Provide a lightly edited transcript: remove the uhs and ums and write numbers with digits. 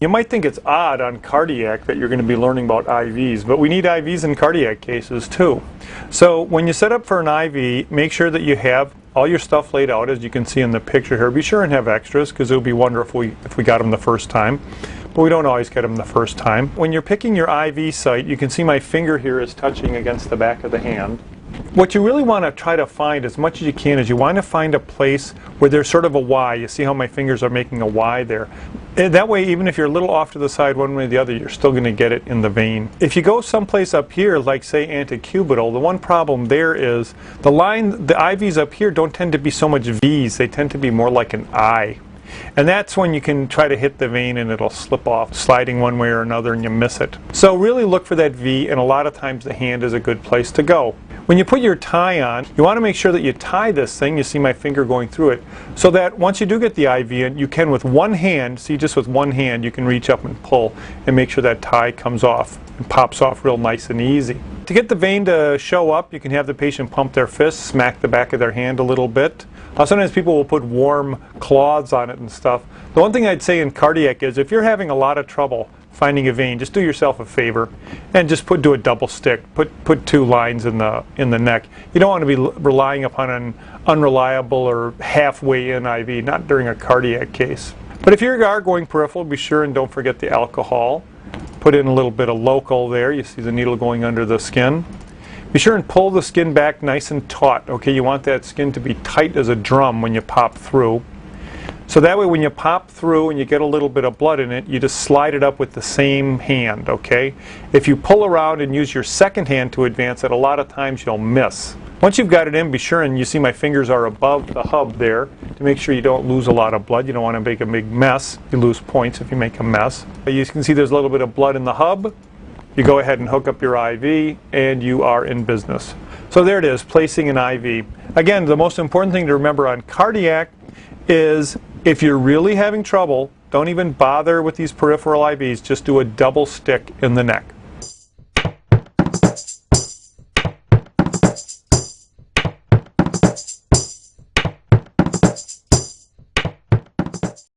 You might think it's odd on cardiac that you're going to be learning about IVs, but we need IVs in cardiac cases too. So when you set up for an IV, make sure that you have all your stuff laid out as you can see in the picture here. Be sure and have extras because it would be wonderful if we got them the first time, but we don't always get them the first time. When you're picking your IV site, you can see my finger here is touching against the back of the hand. What you really want to try to find as much as you can is you want to find a place where there's sort of a Y. You see how my fingers are making a Y there. And that way, even if you're a little off to the side one way or the other, you're still going to get it in the vein. If you go someplace up here, like say antecubital, the one problem there is the IVs up here don't tend to be so much V's. They tend to be more like an I. And that's when you can try to hit the vein and it'll slip off, sliding one way or another, and you miss it. So really look for that V, and a lot of times the hand is a good place to go. When you put your tie on, you want to make sure that you tie this thing, you see my finger going through it, so that once you do get the IV in, you can with one hand, see just with one hand, you can reach up and pull and make sure that tie comes off and pops off real nice and easy. To get the vein to show up, you can have the patient pump their fist, smack the back of their hand a little bit. Sometimes people will put warm cloths on it and stuff. The one thing I'd say in cardiac is if you're having a lot of trouble finding a vein, just do yourself a favor and just do a double stick. Put 2 lines in the neck. You don't want to be relying upon an unreliable or halfway in IV, not during a cardiac case. But if you are going peripheral, be sure and don't forget the alcohol. Put in a little bit of local there. You see the needle going under the skin. Be sure and pull the skin back nice and taut. Okay, you want that skin to be tight as a drum when you pop through. So that way when you pop through and you get a little bit of blood in it, you just slide it up with the same hand, okay? If you pull around and use your second hand to advance it, a lot of times you'll miss. Once you've got it in, be sure and you see my fingers are above the hub there to make sure you don't lose a lot of blood. You don't want to make a big mess. You lose points if you make a mess. You can see there's a little bit of blood in the hub. You go ahead and hook up your IV and you are in business. So there it is, placing an IV. Again, the most important thing to remember on cardiac is if you're really having trouble, don't even bother with these peripheral IVs, just do a double stick in the neck.